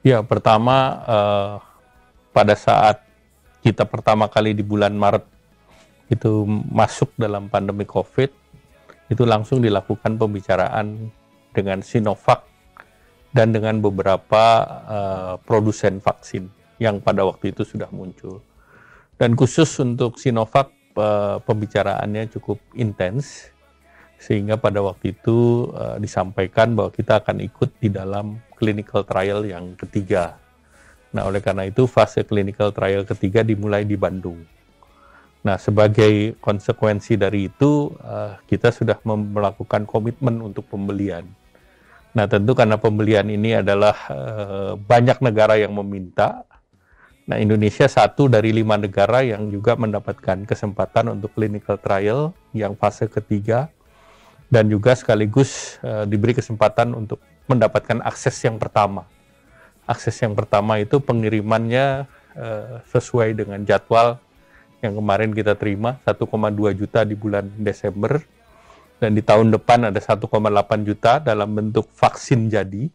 Ya, pertama pada saat kita pertama kali di bulan Maret itu masuk dalam pandemi COVID, itu langsung dilakukan pembicaraan dengan Sinovac dan dengan beberapa produsen vaksin yang pada waktu itu sudah muncul. Dan khusus untuk Sinovac pembicaraannya cukup intens, sehingga pada waktu itu disampaikan bahwa kita akan ikut di dalam clinical trial yang ketiga. Nah, oleh karena itu fase clinical trial ketiga dimulai di Bandung. Nah, sebagai konsekuensi dari itu, kita sudah melakukan komitmen untuk pembelian. Nah, tentu karena pembelian ini adalah banyak negara yang meminta. Nah, Indonesia satu dari 5 negara yang juga mendapatkan kesempatan untuk clinical trial yang fase ketiga, dan juga sekaligus diberi kesempatan untuk mendapatkan akses yang pertama. Akses yang pertama itu pengirimannya sesuai dengan jadwal yang kemarin kita terima, 1,2 juta di bulan Desember, dan di tahun depan ada 1,8 juta dalam bentuk vaksin jadi.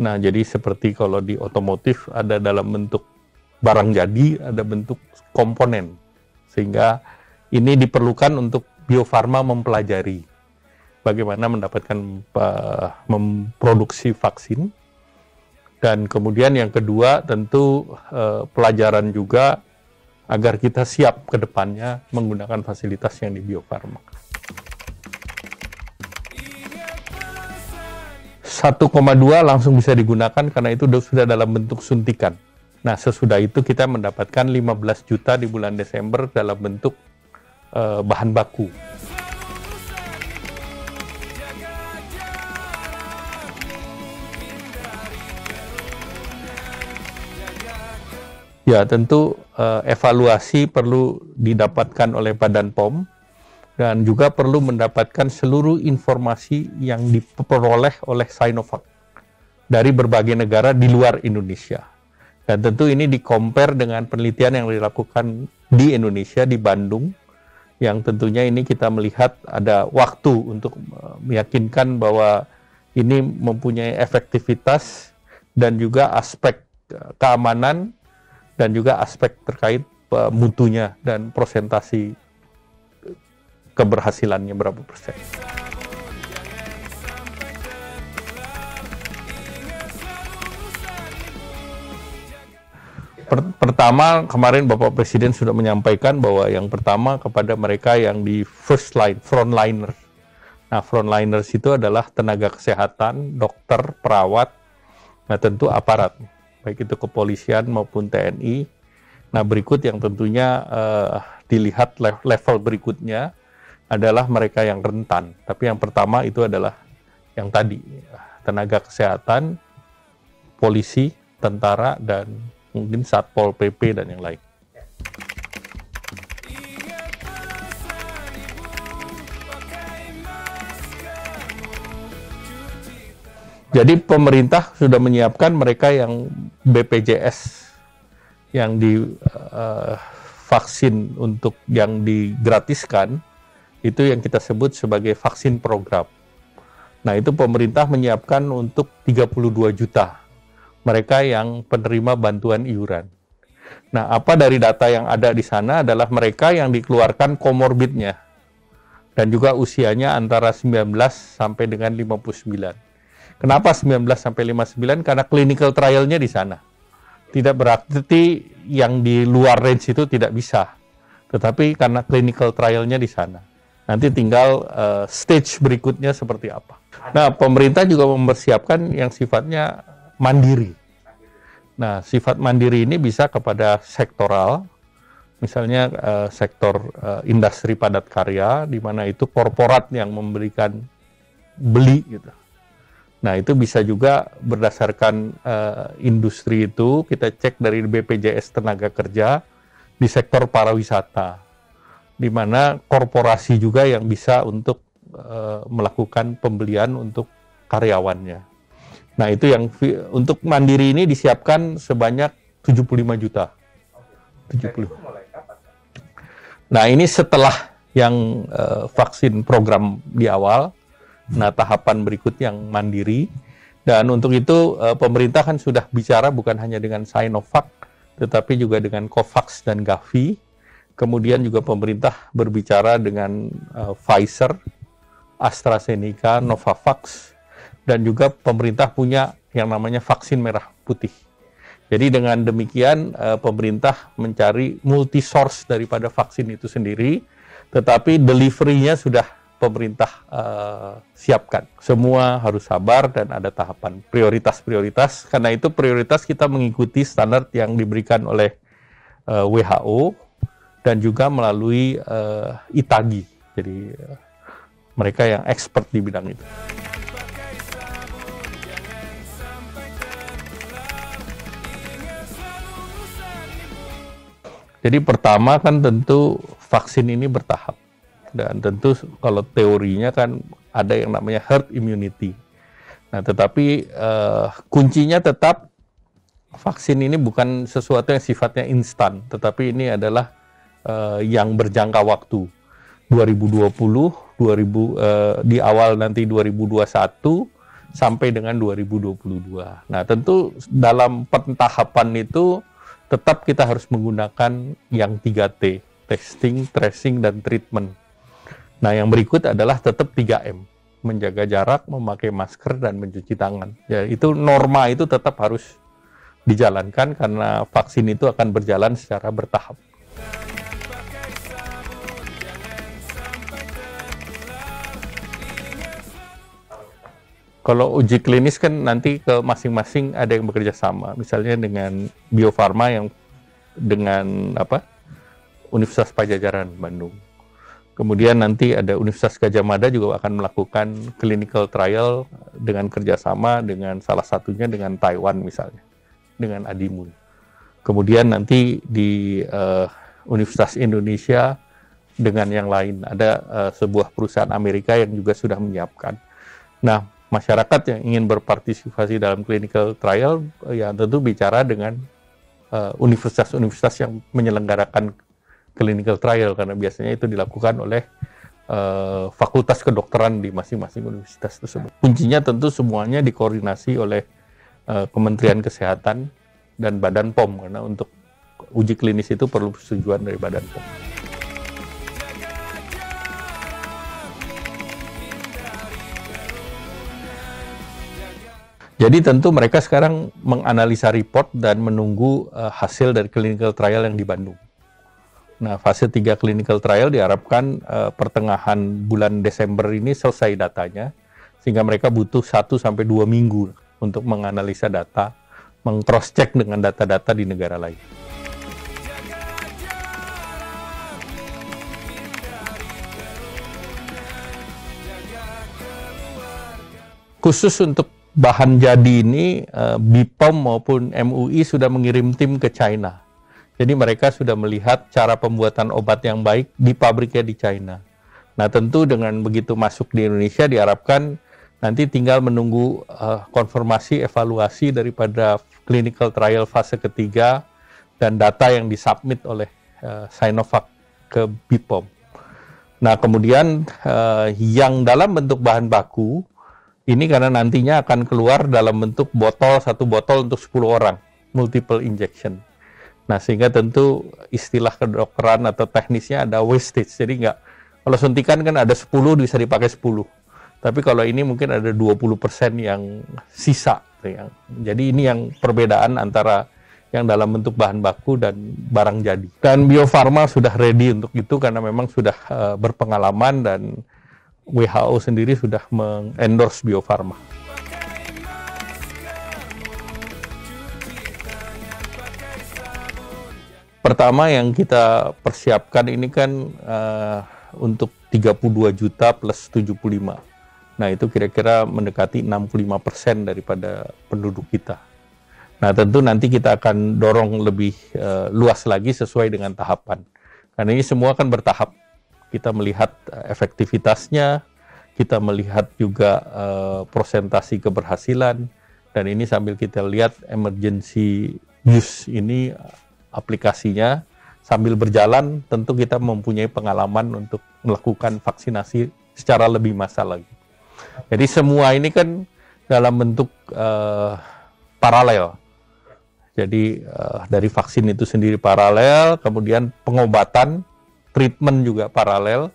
Nah, jadi seperti kalau di otomotif ada dalam bentuk barang jadi, ada bentuk komponen. Sehingga ini diperlukan untuk Bio Farma mempelajari bagaimana mendapatkan memproduksi vaksin. Dan kemudian yang kedua tentu pelajaran juga agar kita siap ke depannya menggunakan fasilitas yang di Bio Farma. 1,2 langsung bisa digunakan karena itu sudah dalam bentuk suntikan. Nah, sesudah itu kita mendapatkan 15 juta di bulan Desember dalam bentuk bahan baku. Ya, tentu evaluasi perlu didapatkan oleh Badan POM dan juga perlu mendapatkan seluruh informasi yang diperoleh oleh Sinovac dari berbagai negara di luar Indonesia. Dan tentu ini di-compare dengan penelitian yang dilakukan di Indonesia, di Bandung, yang tentunya ini kita melihat ada waktu untuk meyakinkan bahwa ini mempunyai efektivitas dan juga aspek keamanan dan juga aspek terkait mutunya dan persentasi keberhasilannya berapa persen. Pertama, kemarin Bapak Presiden sudah menyampaikan bahwa yang pertama kepada mereka yang di first line, frontliner. Nah, frontliners itu adalah tenaga kesehatan, dokter, perawat, nah tentu aparat, baik itu kepolisian maupun TNI. Nah, berikut yang tentunya dilihat level berikutnya adalah mereka yang rentan. Tapi yang pertama itu adalah yang tadi, tenaga kesehatan, polisi, tentara, dan mungkin Satpol PP dan yang lain. Jadi pemerintah sudah menyiapkan mereka yang BPJS yang di vaksin untuk yang digratiskan, itu yang kita sebut sebagai vaksin program. Nah, itu pemerintah menyiapkan untuk 32 juta mereka yang penerima bantuan iuran. Nah, apa dari data yang ada di sana adalah mereka yang dikeluarkan komorbidnya dan juga usianya antara 19 sampai dengan 59. Kenapa 19 sampai 59? Karena clinical trial-nya di sana. Tidak berarti yang di luar range itu tidak bisa, tetapi karena clinical trial-nya di sana. Nanti tinggal stage berikutnya seperti apa. Nah, pemerintah juga mempersiapkan yang sifatnya mandiri. Nah, sifat mandiri ini bisa kepada sektoral, misalnya sektor industri padat karya, di mana itu korporat yang memberikan beli gitu. Nah, itu bisa juga berdasarkan industri itu, kita cek dari BPJS Tenaga Kerja di sektor pariwisata, di mana korporasi juga yang bisa untuk melakukan pembelian untuk karyawannya. Nah, itu yang untuk mandiri ini disiapkan sebanyak 75 juta. 70. Nah, ini setelah yang vaksin program di awal. Nah, tahapan berikut yang mandiri. Dan untuk itu pemerintah kan sudah bicara bukan hanya dengan Sinovac, tetapi juga dengan Covax dan Gavi. Kemudian juga pemerintah berbicara dengan Pfizer, AstraZeneca, Novavax, dan juga pemerintah punya yang namanya vaksin merah putih. Jadi dengan demikian pemerintah mencari multi source daripada vaksin itu sendiri, tetapi delivery-nya sudah pemerintah siapkan. Semua harus sabar dan ada tahapan prioritas-prioritas. Karena itu prioritas kita mengikuti standar yang diberikan oleh WHO dan juga melalui ITAGI. Jadi mereka yang expert di bidang itu. Jadi pertama kan tentu vaksin ini bertahap. Dan tentu kalau teorinya kan ada yang namanya herd immunity. Nah tetapi kuncinya tetap vaksin ini bukan sesuatu yang sifatnya instan. Tetapi ini adalah yang berjangka waktu. 2020, di awal nanti 2021, sampai dengan 2022. Nah tentu dalam pentahapan itu tetap kita harus menggunakan yang 3T, testing, tracing, dan treatment. Nah, yang berikut adalah tetap 3M, menjaga jarak, memakai masker, dan mencuci tangan. Ya, itu norma itu tetap harus dijalankan karena vaksin itu akan berjalan secara bertahap. Kalau uji klinis kan nanti ke masing-masing ada yang bekerja sama, misalnya dengan Bio Farma yang dengan Universitas Padjadjaran Bandung. Kemudian nanti ada Universitas Gadjah Mada juga akan melakukan clinical trial dengan kerjasama dengan salah satunya dengan Taiwan misalnya, dengan Adimun. Kemudian nanti di Universitas Indonesia dengan yang lain, ada sebuah perusahaan Amerika yang juga sudah menyiapkan. Nah, masyarakat yang ingin berpartisipasi dalam clinical trial ya tentu bicara dengan universitas-universitas yang menyelenggarakan clinical trial karena biasanya itu dilakukan oleh fakultas kedokteran di masing-masing universitas tersebut. Kuncinya tentu semuanya dikoordinasi oleh Kementerian Kesehatan dan Badan POM karena untuk uji klinis itu perlu persetujuan dari Badan POM. Jadi tentu mereka sekarang menganalisa report dan menunggu hasil dari clinical trial yang di Bandung. Nah, fase 3 clinical trial diharapkan pertengahan bulan Desember ini selesai datanya, sehingga mereka butuh 1-2 minggu untuk menganalisa data, meng-cross-check dengan data-data di negara lain. Khusus untuk bahan jadi ini, BPOM maupun MUI sudah mengirim tim ke China. Jadi mereka sudah melihat cara pembuatan obat yang baik di pabriknya di China. Nah tentu dengan begitu masuk di Indonesia diharapkan nanti tinggal menunggu konfirmasi evaluasi daripada clinical trial fase ketiga dan data yang disubmit oleh Sinovac ke BPOM. Nah kemudian yang dalam bentuk bahan baku, ini karena nantinya akan keluar dalam bentuk botol, 1 botol untuk 10 orang, multiple injection. Nah, sehingga tentu istilah kedokteran atau teknisnya ada wastage. Jadi kalau suntikan kan ada 10, bisa dipakai 10. Tapi kalau ini mungkin ada 20% yang sisa. Jadi ini yang perbedaan antara yang dalam bentuk bahan baku dan barang jadi. Dan Bio Farma sudah ready untuk itu karena memang sudah berpengalaman dan WHO sendiri sudah mengendorse Bio Farma. Pertama yang kita persiapkan ini kan untuk 32 juta plus 75. Nah itu kira-kira mendekati 65% daripada penduduk kita. Nah tentu nanti kita akan dorong lebih luas lagi sesuai dengan tahapan. Karena ini semua kan bertahap. Kita melihat efektivitasnya, kita melihat juga persentasi keberhasilan, dan ini sambil kita lihat emergency use ini aplikasinya, sambil berjalan tentu kita mempunyai pengalaman untuk melakukan vaksinasi secara lebih massal lagi. Jadi semua ini kan dalam bentuk paralel. Jadi dari vaksin itu sendiri paralel, kemudian pengobatan, treatment juga paralel,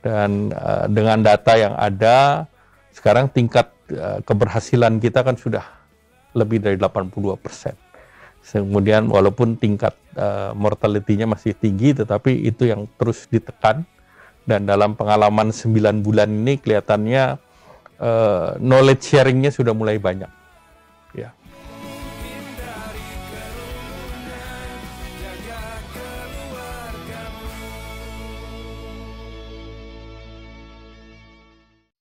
dan dengan data yang ada, sekarang tingkat keberhasilan kita kan sudah lebih dari 82%. Kemudian walaupun tingkat mortality-nya masih tinggi, tetapi itu yang terus ditekan. Dan dalam pengalaman 9 bulan ini kelihatannya knowledge sharing-nya sudah mulai banyak.